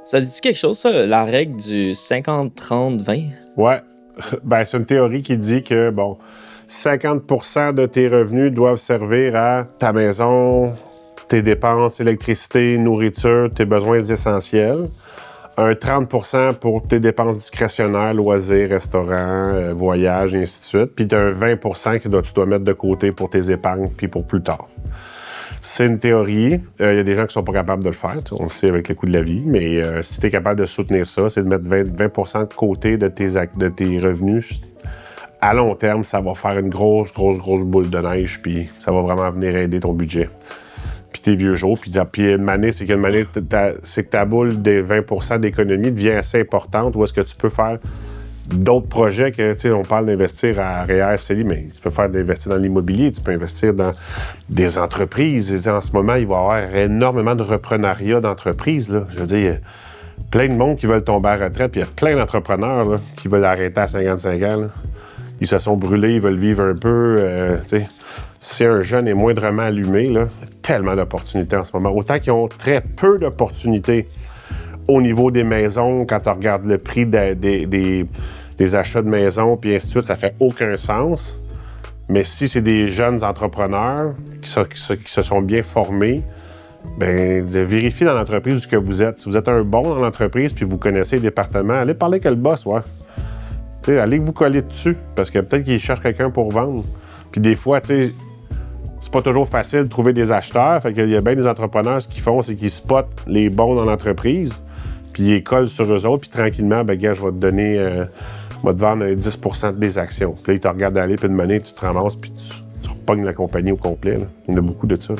Ça dit-tu quelque chose, ça, la règle du 50-30-20? Ouais. Ben, c'est une théorie qui dit que, bon, 50% de tes revenus doivent servir à ta maison, tes dépenses, électricité, nourriture, tes besoins essentiels. Un 30% pour tes dépenses discrétionnaires, loisirs, restaurants, voyages, et ainsi de suite. Puis tu as un 20% que tu dois mettre de côté pour tes épargnes puis pour plus tard. C'est une théorie. Il y a des gens qui sont pas capables de le faire. On le sait avec le coût de la vie. Mais si tu es capable de soutenir ça, c'est de mettre 20% de côté de tes revenus. À long terme, ça va faire une grosse boule de neige. Puis ça va vraiment venir aider ton budget. Puis tes vieux jours. Puis une année, c'est que ta boule des 20% d'économie devient assez importante. Où est-ce que tu peux faire d'autres projets que, tu sais, on parle d'investir à REER, CELI, mais tu peux investir dans l'immobilier, tu peux investir dans des entreprises. En ce moment, il va y avoir énormément de reprenariat d'entreprises, là. Je veux dire, il y a plein de monde qui veulent tomber à la retraite, puis il y a plein d'entrepreneurs là, qui veulent arrêter à 55 ans. Là. Ils se sont brûlés, ils veulent vivre un peu. Tu sais, si un jeune est moindrement allumé, là, il y a tellement d'opportunités en ce moment. Autant qu'ils ont très peu d'opportunités au niveau des maisons, quand tu regardes le prix des achats de maisons, puis ainsi de suite, ça fait aucun sens. Mais si c'est des jeunes entrepreneurs qui se sont bien formés, bien, vérifiez dans l'entreprise où ce que vous êtes. Si vous êtes un bon dans l'entreprise, puis vous connaissez le département, allez parler avec le boss, ouais. T'sais, allez vous coller dessus, parce que peut-être qu'il cherche quelqu'un pour vendre. Puis des fois, tu sais, c'est pas toujours facile de trouver des acheteurs. Fait qu'il y a bien des entrepreneurs, ce qu'ils font, c'est qu'ils spotent les bons dans l'entreprise, puis ils collent sur eux autres, puis tranquillement, ben gars, je vais te donner, je vais te vendre 10% des actions. Puis là, ils te regardent aller, puis de monnaie, tu te ramasses, puis tu repognes la compagnie au complet. Là. Il y en a beaucoup de ça. Là.